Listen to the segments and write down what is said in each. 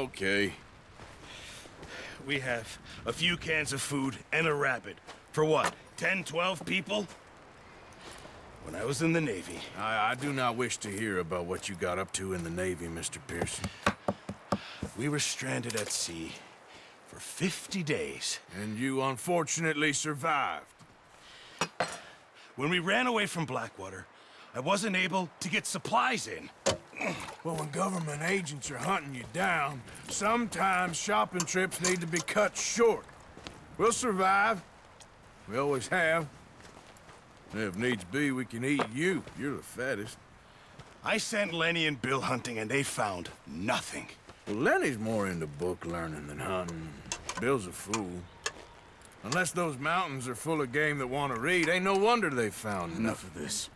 Okay. We have a few cans of food and a rabbit. For what, 10, 12 people? When I was in the Navy... I do not wish to hear about what you got up to in the Navy, Mr. Pearson. We were stranded at sea for 50 days. And you unfortunately survived. When we ran away from Blackwater, I wasn't able to get supplies in. Well, when government agents are hunting you down, sometimes shopping trips need to be cut short. We'll survive. We always have. If needs be, we can eat you. You're the fattest. I sent Lenny and Bill hunting, and they found nothing. Well, Lenny's more into book learning than hunting. Bill's a fool. Unless those mountains are full of game that want to read, ain't no wonder they found Enough of this.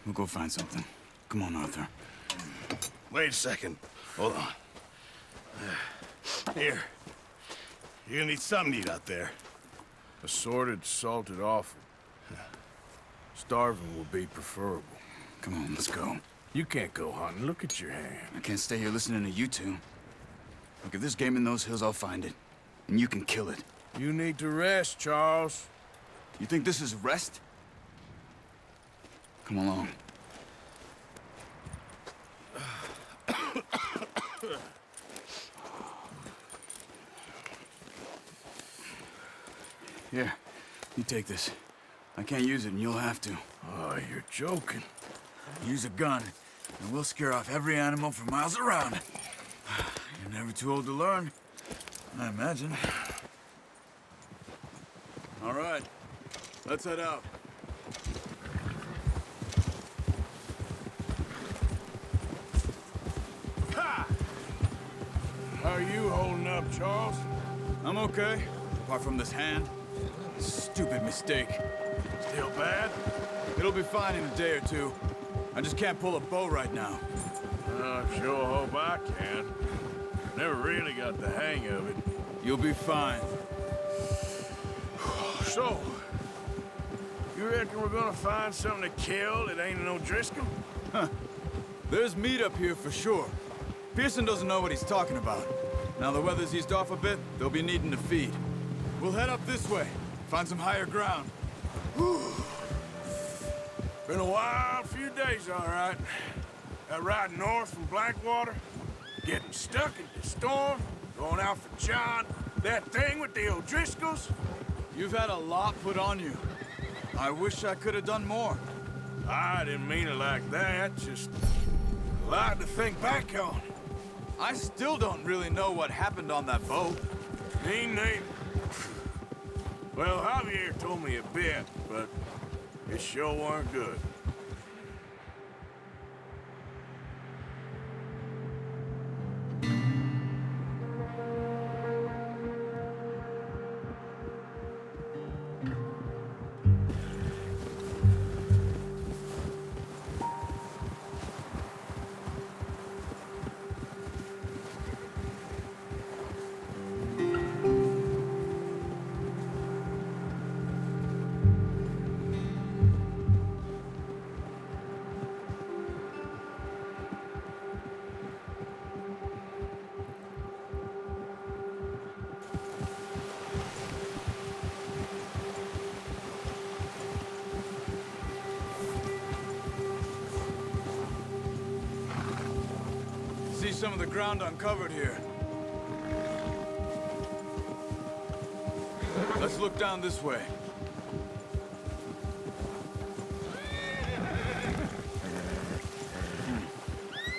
We'll go find something. Come on, Arthur. Wait a second. Hold on. Here. You're gonna need something to eat out there. Assorted, salted offal. Starving will be preferable. Come on, let's go. You can't go hunting. Look at your hand. I can't stay here listening to you two. Look, if there's game in those hills, I'll find it. And you can kill it. You need to rest, Charles. You think this is rest? Come along. Here, you take this. I can't use it, and you'll have to. Oh, you're joking. Use a gun, and we'll scare off every animal for miles around. You're never too old to learn, I imagine. All right, let's head out. Ha! How are you holding up, Charles? I'm okay, apart from this hand. Stupid mistake. Still bad? It'll be fine in a day or two. I just can't pull a bow right now. I sure hope I can. Never really got the hang of it. You'll be fine. So, you reckon we're gonna find something to kill that ain't no Driscoll? Huh. There's meat up here for sure. Pearson doesn't know what he's talking about. Now the weather's eased off a bit, they'll be needing to feed. We'll head up this way, find some higher ground. Been a wild few days, all right. That ride north from Blackwater, getting stuck in the storm, going out for John, that thing with the O'Driscolls. You've had a lot put on you. I wish I could have done more. I didn't mean it like that, just a lot to think back on. I still don't really know what happened on that boat. Me neither. Well, Javier told me a bit, but it sure weren't good. See some of the ground uncovered here. Let's look down this way.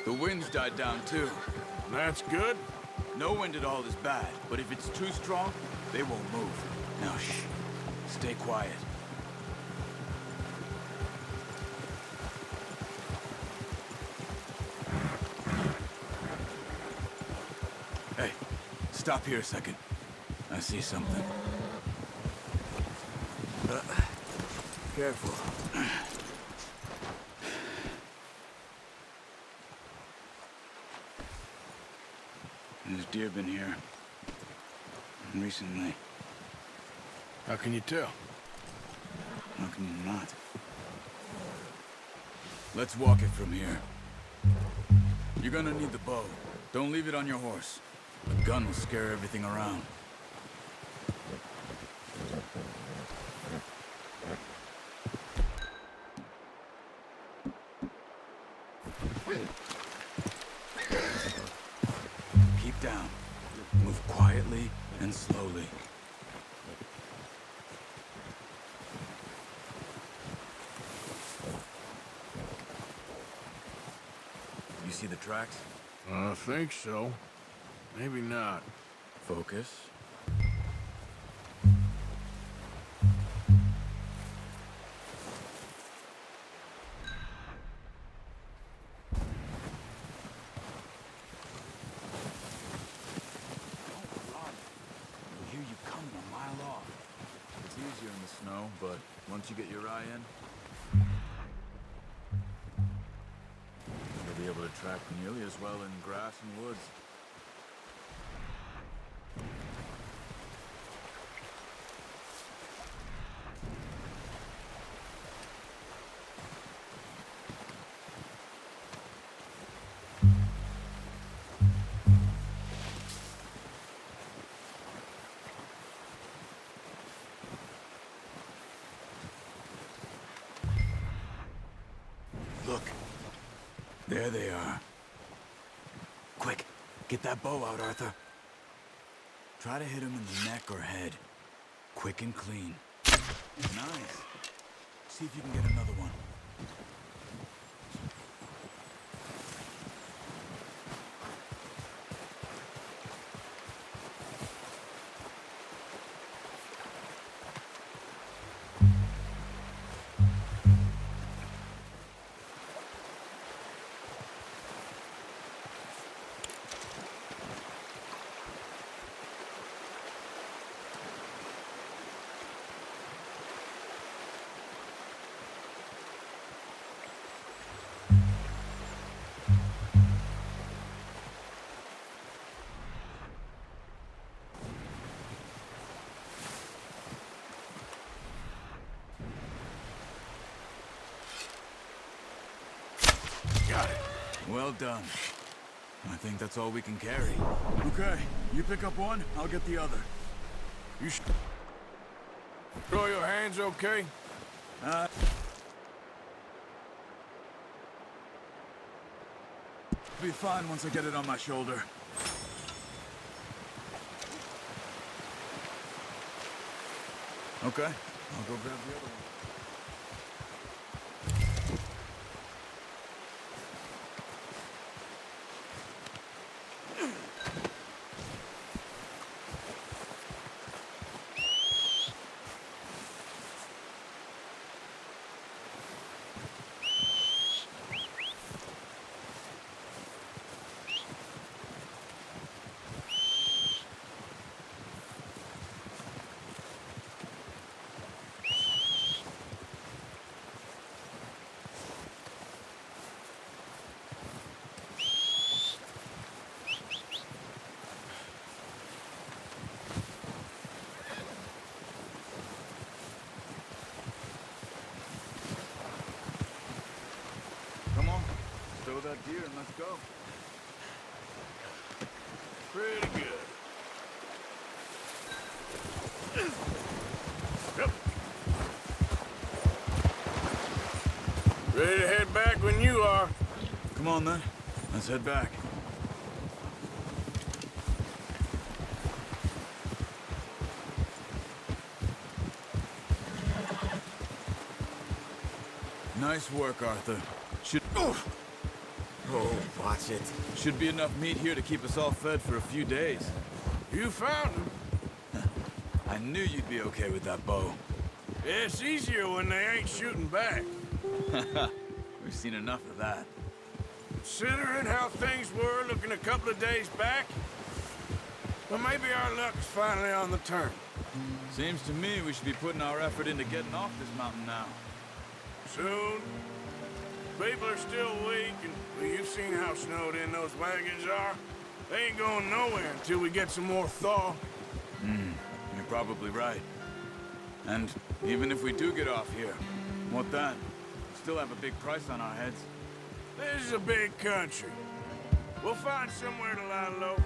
The wind's died down too. That's good. No wind at all is bad, but if it's too strong, they won't move. Now shh, stay quiet. Hey, stop here a second. I see something. Careful. There's deer been here. Recently. How can you tell? How can you not? Let's walk it from here. You're gonna need the bow. Don't leave it on your horse. A gun will scare everything around. Keep down. Move quietly and slowly. You see the tracks? I think so. Maybe not. Focus. Snow, but once you get your eye in, you'll be able to track nearly as well in grass and woods. Look. There they are. Quick, get that bow out, Arthur. Try to hit him in the neck or head. Quick and clean. Nice. See if you can get another one. Got it. Well done. I think that's all we can carry. Okay, you pick up one, I'll get the other. You should... Throw your hands okay? Be fine once I get it on my shoulder. Okay, I'll go grab the other one. Come on, stow that deer and let's go. Pretty good. Yep. Ready to head back when you are. Come on then, let's head back. Nice work, Arthur. Oh, watch it. Should be enough meat here to keep us all fed for a few days. You found him. I knew you'd be okay with that bow. It's easier when they ain't shooting back. We've seen enough of that. Considering how things were looking a couple of days back, well, maybe our luck's finally on the turn. Seems to me we should be putting our effort into getting off this mountain now. Soon. People are still weak, and well, you've seen how snowed in those wagons are. They ain't going nowhere until we get some more thaw. You're probably right. And even if we do get off here, what then? We still have a big price on our heads. This is a big country. We'll find somewhere to lie low.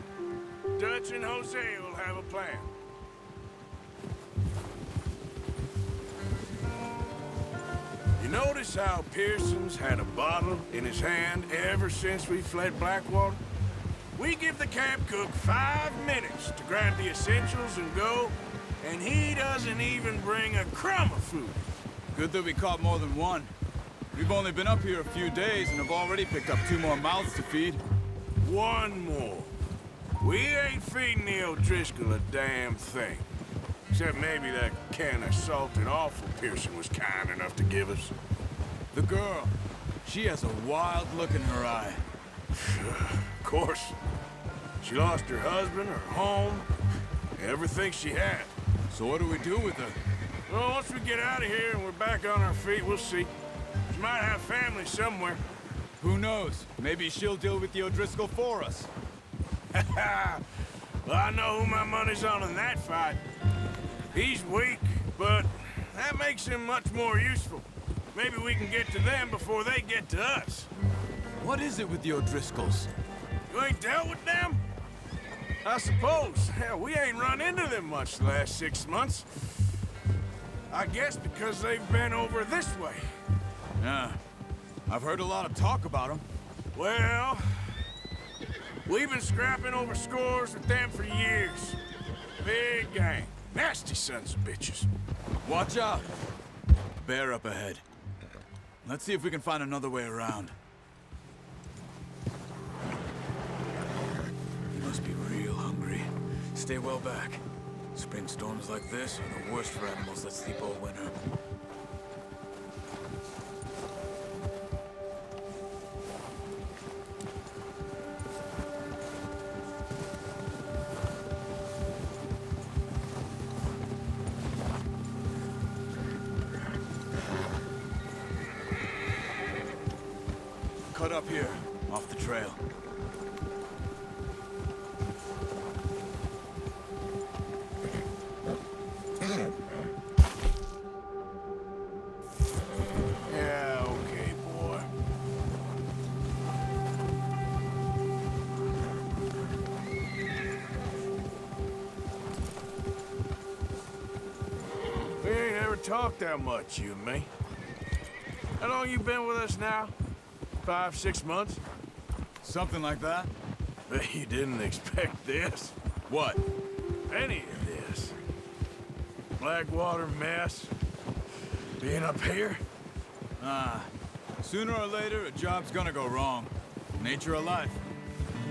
Dutch and Jose will have a plan. You notice how Pearson's had a bottle in his hand ever since we fled Blackwater? We give the camp cook 5 minutes to grab the essentials and go, and he doesn't even bring a crumb of food. Good that we caught more than one. We've only been up here a few days and have already picked up 2 more mouths to feed. 1 more. We ain't feeding the O'Driscoll a damn thing. Except maybe that can of salted offal Pearson was kind enough to give us. The girl, she has a wild look in her eye. Of course. She lost her husband, her home, everything she had. So what do we do with her? Well, once we get out of here and we're back on our feet, we'll see. She might have family somewhere. Who knows? Maybe she'll deal with the O'Driscoll for us. Well, I know who my money's on in that fight. He's weak, but that makes him much more useful. Maybe we can get to them before they get to us. What is it with the O'Driscolls? You ain't dealt with them? I suppose. Hell, we ain't run into them much the last 6 months. I guess because they've been over this way. Yeah, I've heard a lot of talk about them. Well, we've been scrapping over scores with them for years. Big gang. Nasty sons of bitches. Watch out! Bear up ahead. Let's see if we can find another way around. You must be real hungry. Stay well back. Spring storms like this are the worst for animals that sleep all winter. Cut up here, off the trail. Yeah, okay, boy. We ain't ever talked that much, you and me. How long you been with us now? 5, 6 months? Something like that? Bet you didn't expect this. What? Any of this. Blackwater mess. Being up here? Sooner or later, a job's gonna go wrong. Nature of life.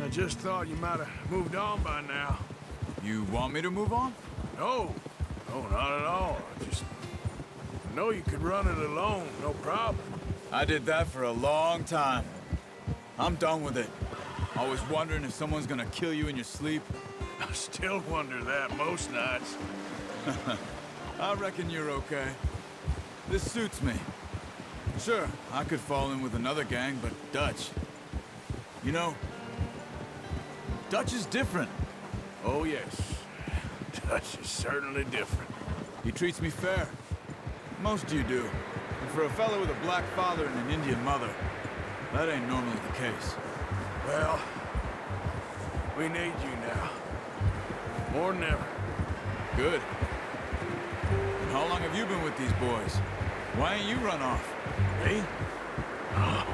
I just thought you might have moved on by now. You want me to move on? No. No, not at all. I know you could run it alone, no problem. I did that for a long time. I'm done with it. Always wondering if someone's gonna kill you in your sleep. I still wonder that most nights. I reckon you're okay. This suits me. Sure, I could fall in with another gang, but Dutch... You know, Dutch is different. Oh, yes. Dutch is certainly different. He treats me fair. Most of you do. And for a fellow with a black father and an Indian mother, that ain't normally the case. Well, we need you now. More than ever. Good. And how long have you been with these boys? Why ain't you run off? Me? Oh,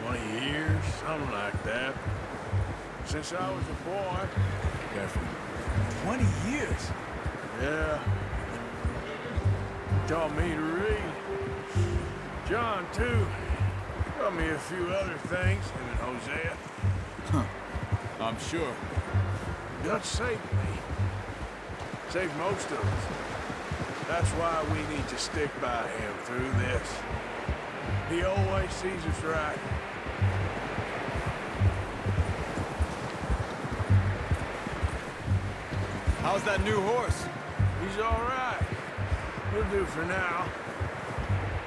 20 years, something like that. Since I was a boy. Careful. 20 years? Yeah. He taught me to read. John, too. Taught me a few other things, him and Hosea. Huh. I'm sure. Dutch saved me. Saved most of us. That's why we need to stick by him through this. He always sees us right. How's that new horse? He's all right. He'll do for now.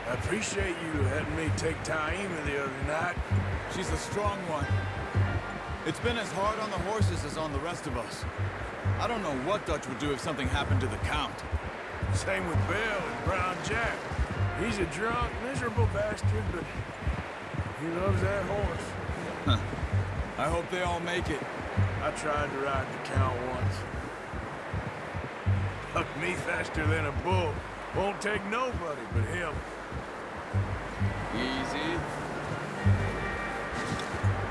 I appreciate you letting me take Taima the other night. She's a strong one. It's been as hard on the horses as on the rest of us. I don't know what Dutch would do if something happened to the Count. Same with Bill and Brown Jack. He's a drunk, miserable bastard, but he loves that horse. I hope they all make it. I tried to ride the count once. Bucked me faster than a bull. Won't take nobody but him. Easy.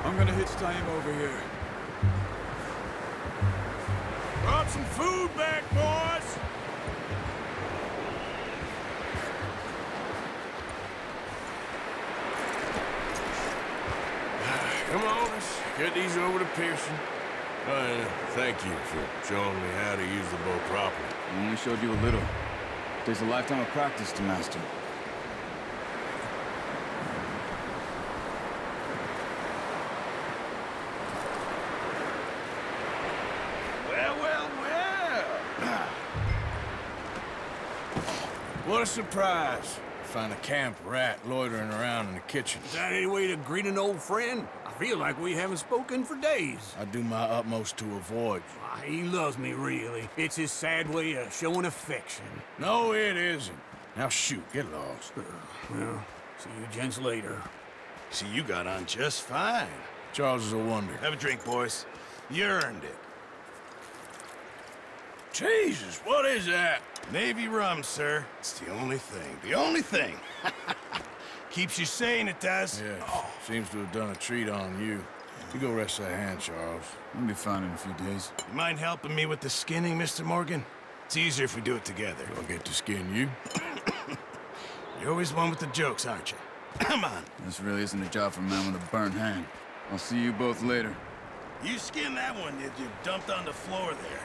I'm gonna hitch tie him over here. Brought some food back, boys! Come on, let's get these over to Pearson. Thank you for showing me how to use the bow properly. I only showed you a little. Takes a lifetime of practice to master. Well. What a surprise. Find a camp rat loitering around in the kitchen. Is that any way to greet an old friend? I feel like we haven't spoken for days. I do my utmost to avoid you. Why, he loves me, really. It's his sad way of showing affection. No, it isn't. Now shoot, get lost. Well, see you gents later. See, you got on just fine. Charles is a wonder. Have a drink, boys. You earned it. Jesus, what is that? Navy rum, sir. It's the only thing. The only thing. Keeps you sane, it does. Yeah, seems to have done a treat on you. You go rest that hand, Charles. I'll be fine in a few days. You mind helping me with the skinning, Mr. Morgan? It's easier if we do it together. I'll get to skin you. You're always one with the jokes, aren't you? Come on. This really isn't a job for a man with a burnt hand. I'll see you both later. You skinned that one, did you? Dumped on the floor there.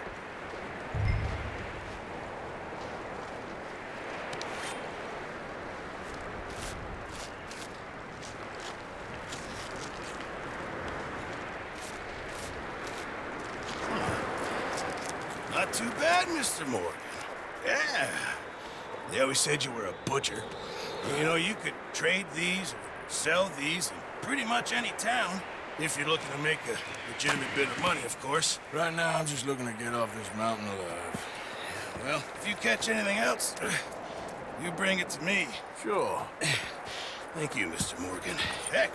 Not too bad, Mr. Morgan. Yeah. They always said you were a butcher. You know, you could trade these or sell these in pretty much any town. If you're looking to make a legitimate bit of money, of course. Right now, I'm just looking to get off this mountain alive. Well, if you catch anything else, you bring it to me. Sure. Thank you, Mr. Morgan. Heck,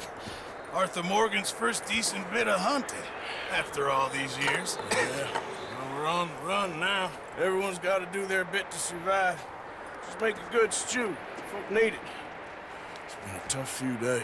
Arthur Morgan's first decent bit of hunting after all these years. Yeah. Well, we're on the run now. Everyone's got to do their bit to survive. Just make a good stew. Folk need it. It's been a tough few days.